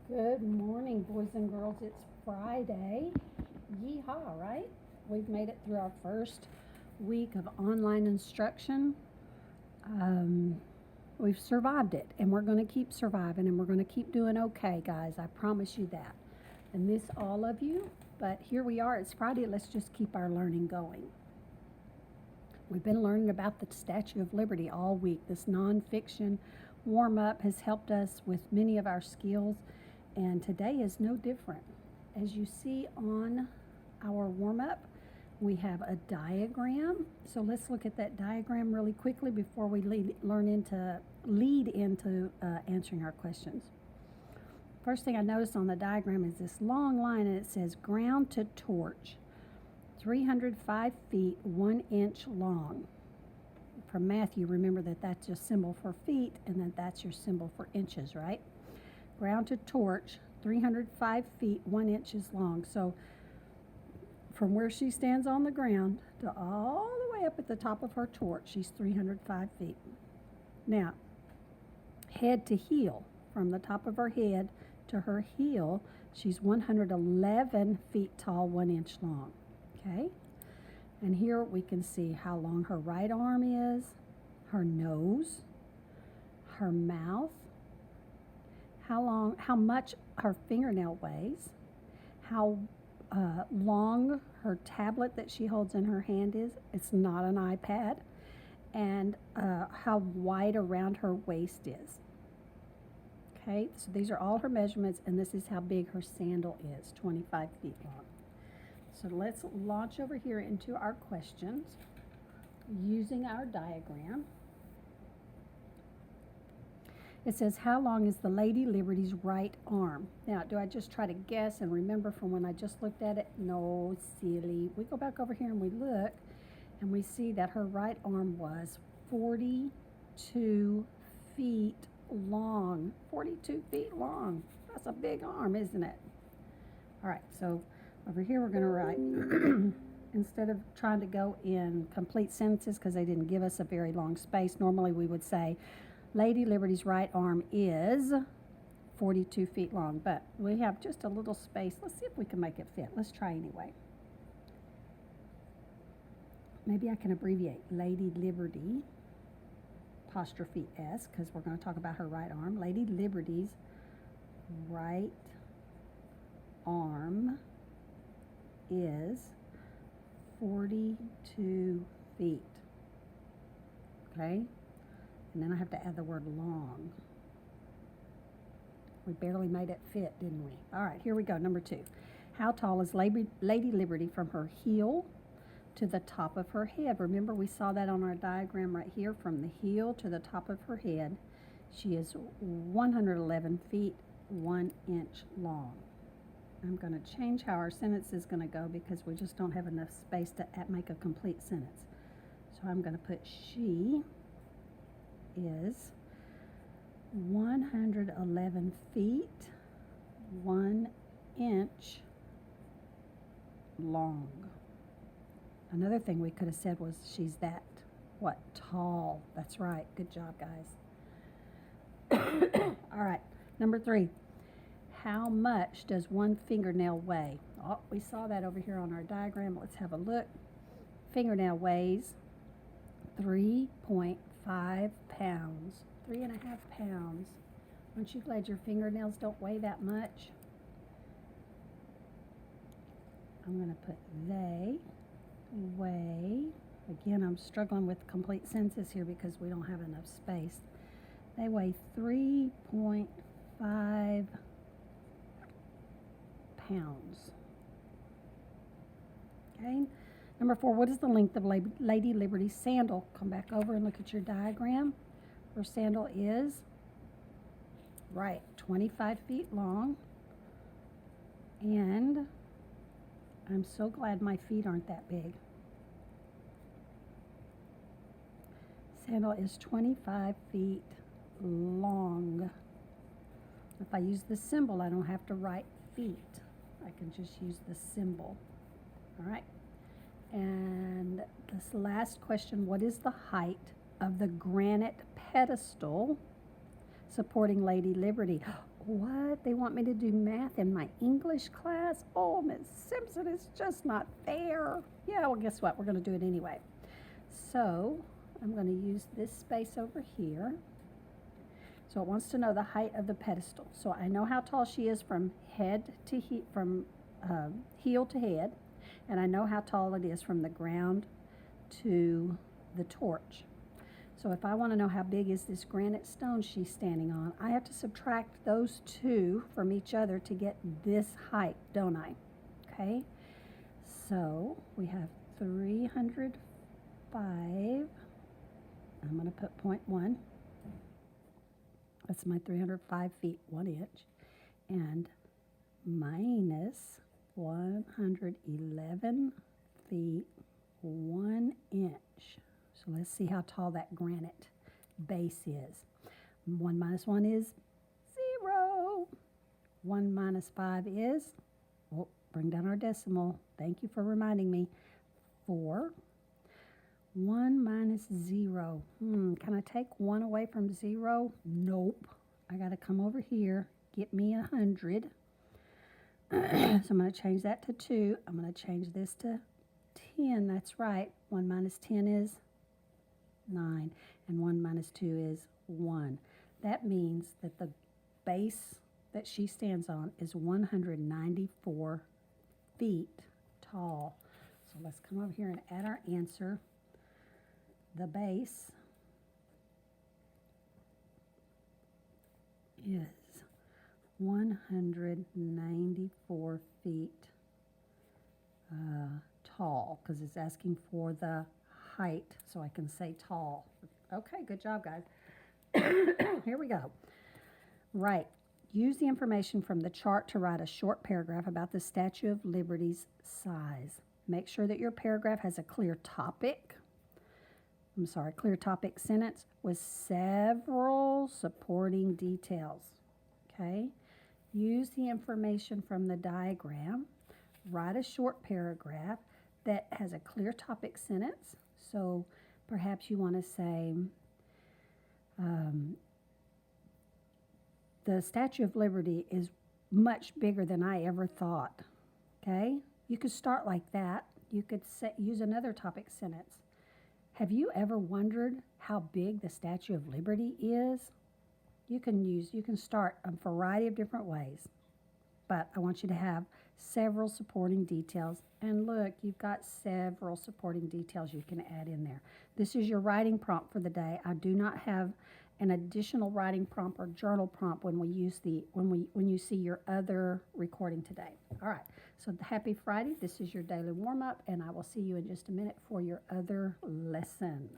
Good morning, boys and girls. It's Friday. Yeehaw, right? We've made it through our first week of online instruction. We've survived it, and we're going to keep surviving, and we're going to keep doing okay, guys. I promise you that. I miss all of you, but here we are. It's Friday. Let's just keep our learning going. We've been learning about the Statue of Liberty all week. This nonfiction warm up has helped us with many of our skills, and today is no different. As you see on our warm up, we have a diagram. So let's look at that diagram really quickly before we lead into answering our questions. First thing I noticed on the diagram is this long line, and it says ground to torch, 305 feet, 1 inch long. From Matthew, remember that that's your symbol for feet, and then that's your symbol for inches, right? Ground to torch, 305 feet, 1 inch long. So from where she stands on the ground to all the way up at the top of her torch, she's 305 feet. Now, head to heel, from the top of her head to her heel, she's 111 feet tall, 1 inch long. Okay? And here we can see how long her right arm is, her nose, her mouth, how much her fingernail weighs, how long her tablet that she holds in her hand is. It's not an iPad. And how wide around her waist is. Okay, so these are all her measurements, and this is how big her sandal is, 25 feet long. So let's launch over here into our questions using our diagram. It says, how long is the Lady Liberty's right arm? Now, do I just try to guess and remember from when I just looked at it? No, silly. We go back over here and we look, and we see that her right arm was 42 feet long. 42 feet long. That's a big arm, isn't it? All right, so over here we're going to write, instead of trying to go in complete sentences because they didn't give us a very long space, normally we would say, Lady Liberty's right arm is 42 feet long, but we have just a little space. Let's see if we can make it fit. Let's try anyway. Maybe I can abbreviate Lady Liberty, apostrophe S, because we're going to talk about her right arm. Lady Liberty's right arm is 42 feet. Okay? And then I have to add the word long. We barely made it fit, didn't we? All right, here we go. Number 2. How tall is Lady Liberty from her heel to the top of her head? Remember, we saw that on our diagram right here. From the heel to the top of her head, she is 111 feet, 1 inch long. I'm going to change how our sentence is going to go because we just don't have enough space to make a complete sentence. So I'm going to put she is 111 feet, 1 inch long. Another thing we could have said was she's that, what, tall. That's right. Good job, guys. All right, number 3. How much does one fingernail weigh? Oh, we saw that over here on our diagram. Let's have a look. Fingernail weighs 3.5 pounds. 3.5 pounds. Aren't you glad your fingernails don't weigh that much? I'm going to put they weigh. Again, I'm struggling with complete sentences here because we don't have enough space. They weigh 3.5 pounds. Okay. Number 4, what is the length of Lady Liberty's sandal? Come back over and look at your diagram. Her sandal is, right, 25 feet long. And I'm so glad my feet aren't that big. Sandal is 25 feet long. If I use the symbol, I don't have to write feet. I can just use the symbol. All right. And this last question, what is the height of the granite pedestal supporting Lady Liberty? What? They want me to do math in my English class? Oh, Miss Simpson, it's just not fair. Yeah, well, guess what? We're going to do it anyway. So I'm going to use this space over here. So it wants to know the height of the pedestal. So I know how tall she is from head to heel to head, and I know how tall it is from the ground to the torch. So if I want to know how big is this granite stone she's standing on, I have to subtract those two from each other to get this height, don't I? Okay, so we have 305. I'm going to put 0.1. That's my 305 feet, 1 inch. And minus 111 feet, 1 inch. So let's see how tall that granite base is. 1 minus 1 is 0. 1 minus 5 is, oh, bring down our decimal. Thank you for reminding me. 4. 1 minus 0. Can I take 1 away from 0? Nope. I got to come over here, get me 100. So I'm going to change that to 2. I'm going to change this to 10. That's right. 1 minus 10 is 9. And 1 minus 2 is 1. That means that the base that she stands on is 194 feet tall. So let's come over here and add our answer. The base is 194 feet tall, because it's asking for the height, so I can say tall. Okay, good job, guys. Here we go. Right. Use the information from the chart to write a short paragraph about the Statue of Liberty's size. Make sure that your paragraph has a clear topic sentence with several supporting details. Okay? Use the information from the diagram. Write a short paragraph that has a clear topic sentence. So perhaps you want to say, the Statue of Liberty is much bigger than I ever thought. Okay? You could start like that. You could use another topic sentence. Have you ever wondered how big the Statue of Liberty is? You can start a variety of different ways, but I want you to have several supporting details. And look, you've got several supporting details you can add in there. This is your writing prompt for the day. I do not have an additional writing prompt or journal prompt when you see your other recording today. All right. So happy Friday. This is your daily warm-up, and I will see you in just a minute for your other lesson.